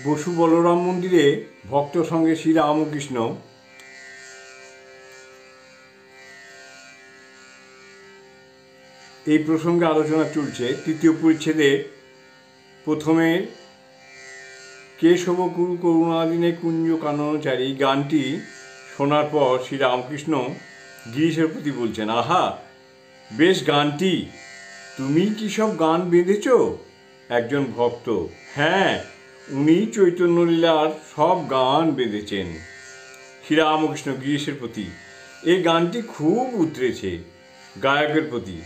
বসু বলরাম মন্দিরে ভক্ত সঙ্গে শ্রীরামকৃষ্ণ এই প্রসঙ্গে আলোচনা চলছে। তৃতীয় পরিচ্ছেদে প্রথমে কেশব কুরু করুণাদিনে কুঞ্জ কাননচারী গানটি শোনার পর শ্রীরামকৃষ্ণ গিরিশের প্রতি বলছেন, আহা বেশ গানটি, তুমি কি সব গান বেঁধেছ? একজন ভক্ত, হ্যাঁ, উনি চৈতন্যলীলার সব গান বেঁধেছেন। শ্রীরামকৃষ্ণ গিরিশের প্রতি, এই গানটি খুব উতরেছে। গায়কের প্রতি,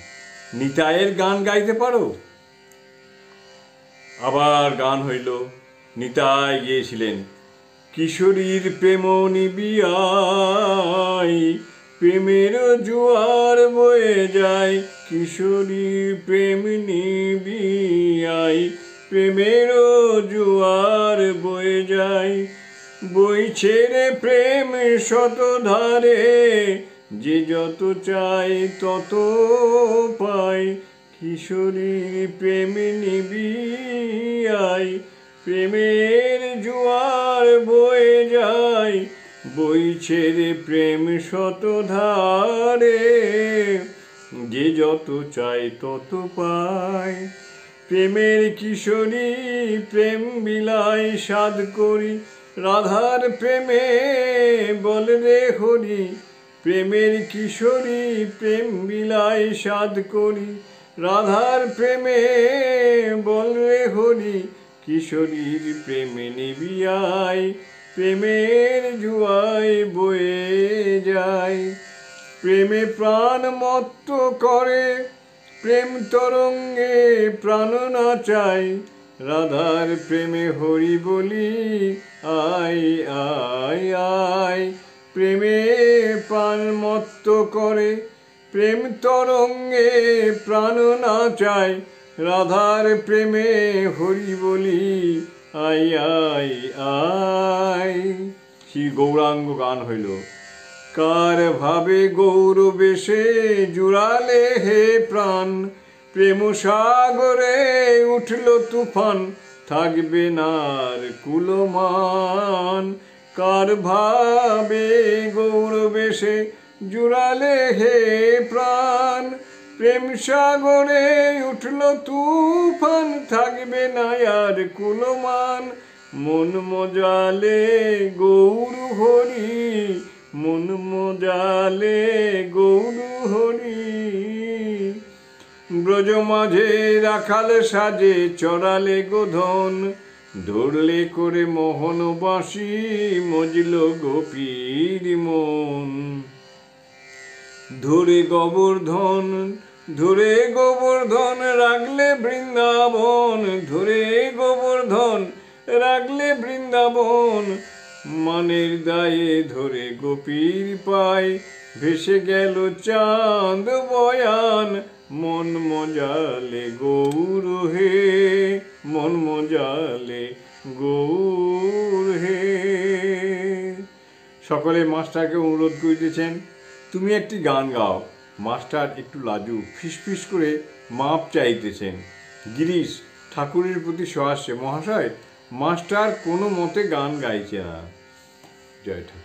নিতাইয়ের গান গাইতে পারো? আবার গান হইল। নিতাই গিয়েছিলেন, কিশোরীর প্রেম নিবিয়াই, প্রেমের জোয়ার বয়ে যায়, কিশোরীর প্রেম নিবিয়াই, প্রেমের জোয়ার বয়ে যায়, বইছে রে প্রেম শতধারে, যে যত চায় তত পায়, কিশোরীর প্রেম নিবিয়াই, প্রেমের জোয়ার বয়ে যায়, বইছে রে প্রেম শতধারে, যে যত চায় তত পায়, প্রেমের কিশোরী প্রেম বিলায় সাধ করি, রাধার প্রেমে বল রে হরি, প্রেমের কিশোরী প্রেম বিলায় সাধ করি, রাধার প্রেমে বল রে হরি, কিশোরীর প্রেমে নিবিয়ায়, প্রেমের জুয়ায় বয়ে যায়, প্রেমে প্রাণ মত্ত করে, প্রেম তরঙ্গে প্রাণ নাচায়, রাধার প্রেমে হরি বলি আয় আয় আয়, প্রেমে প্রাণ মত্ত করে, প্রেম তরঙ্গে প্রাণ নাচায়, রাধার প্রেমে হরি বলি আয় আয় আয়। শ্রী গৌরাঙ্গ গান হইল। কার ভাবে গৌর বেশে জুড়ালে হে প্রাণ, প্রেম সাগরে উঠল তুফান, থাকবে নার কুলমান, কার ভাবে গৌর বেশে জুড়ালে হে প্রাণ, প্রেম সাগরে উঠল তুফান, থাকবে না আর কুলমান, মন মজালে গৌর হরি, মন মজালে গৌর হরি, ব্রজ মাঝে রাখাল সাজে চড়ালে গোধন, ধরলে করে মোহন বাঁশি, মজল গোপীর মন, ধরে গোবর্ধন, ধরে গোবর্ধন রাখলে বৃন্দাবন, ধরে গোবর্ধন রাখলে বৃন্দাবন, মানের দায়ে ধরে গোপীর পায়, ভেসে গেল চাঁদ বয়ান, মন মজালে গৌর হে, মন মজালে গৌর হে। সকলে মাস্টারকে অনুরোধ করিতেছেন, তুমি একটি গান গাও। মাস্টার একটু লাজু, ফিসফিস করে মাপ চাইতেছেন। গিরিশ ঠাকুরের প্রতি সহাস্যে, মহাশয় মাস্টার কোনো মতে গান গাইছে না। জয় ঠাকুর।